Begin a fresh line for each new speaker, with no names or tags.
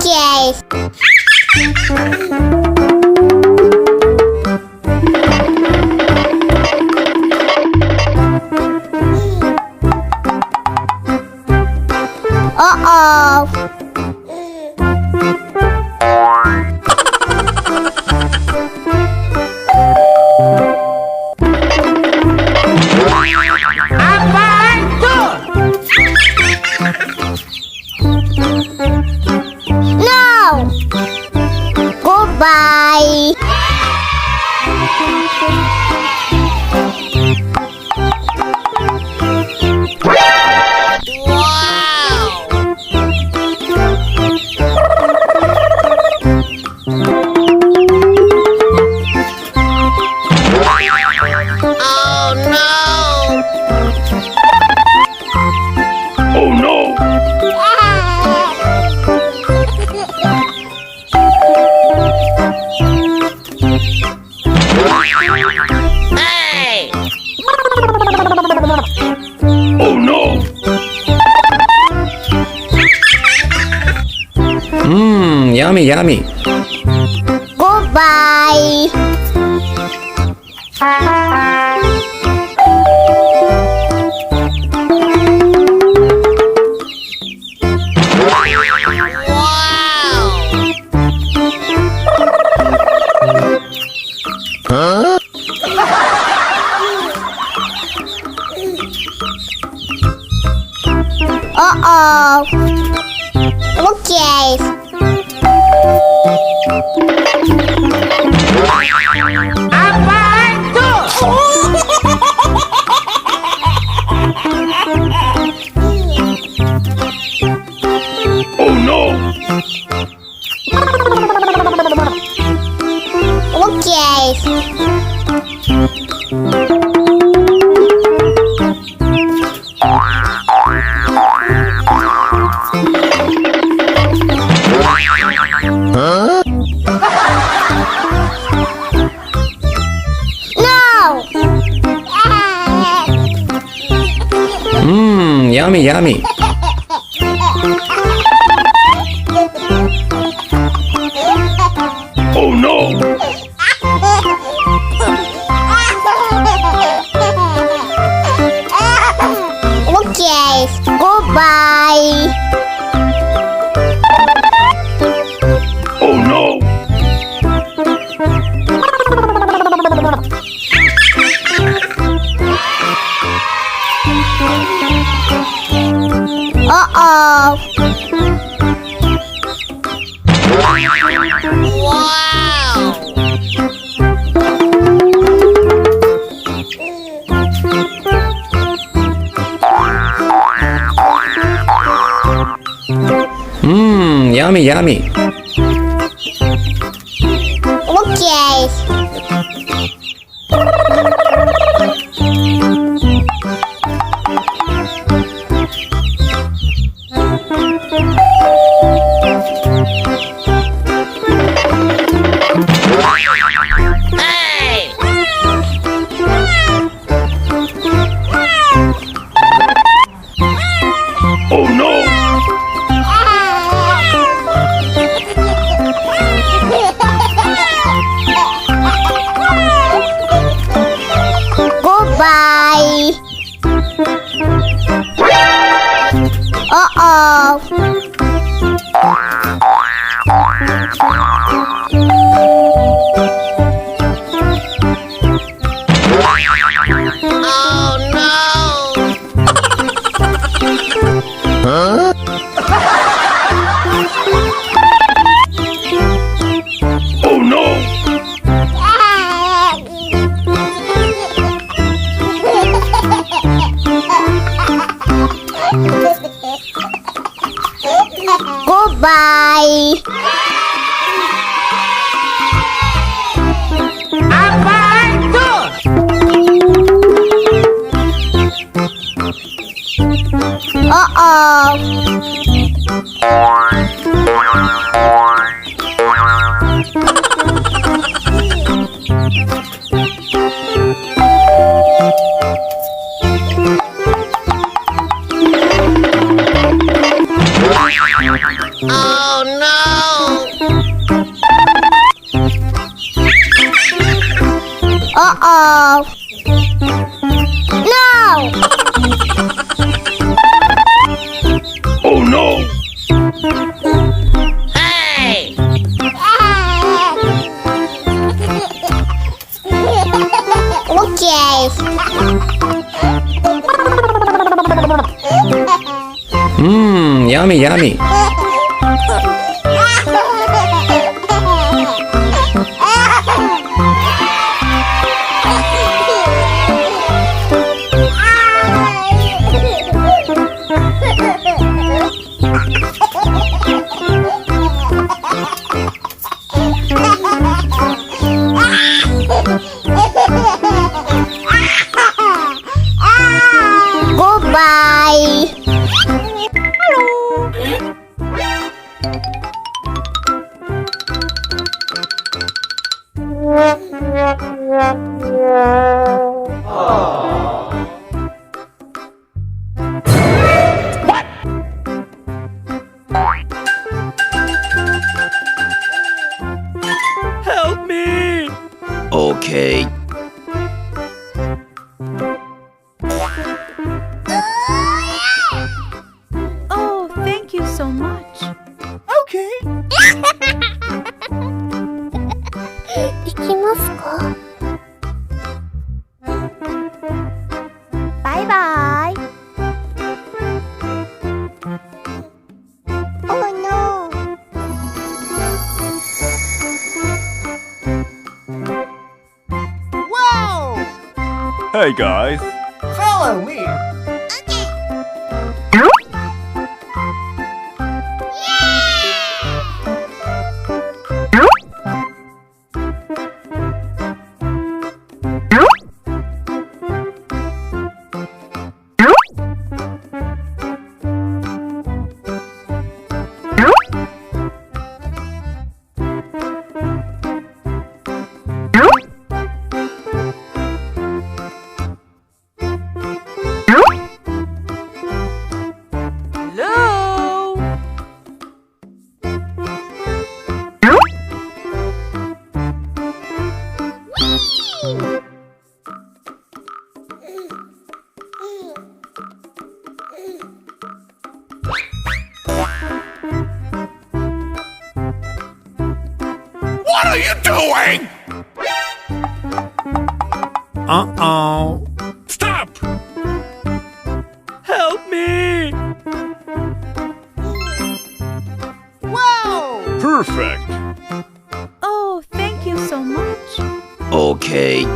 Okay. Uh-oh. No! Goodbye!
Yummy, yummy.
Goodbye.
Huh?
Uh-oh. Okay.
Oh no!
Okay.
Huh?
No!
Yummy, yummy. Oh no!
Okay. Goodbye.
Oh no!
Uh-oh.
Yummy, yummy.
Okay.
Oh no!
Goodbye. Uh-oh.
Huh? Oh no!
Goodbye. Uh-oh.
Oh no!
Uh-oh. No!
Oh no!
Okay.
Yummy, yummy.
Goodbye.
Help me!
Okay.
Oh, thank you so much.
Okay.
行きますか?
Bye bye.
Oh no.
Wow! Hey guys. Follow me. Hello?
What are you doing?
Uh-oh.
Stop!
Help me! Wow!
Perfect.
Oh, thank you so much.
Okay.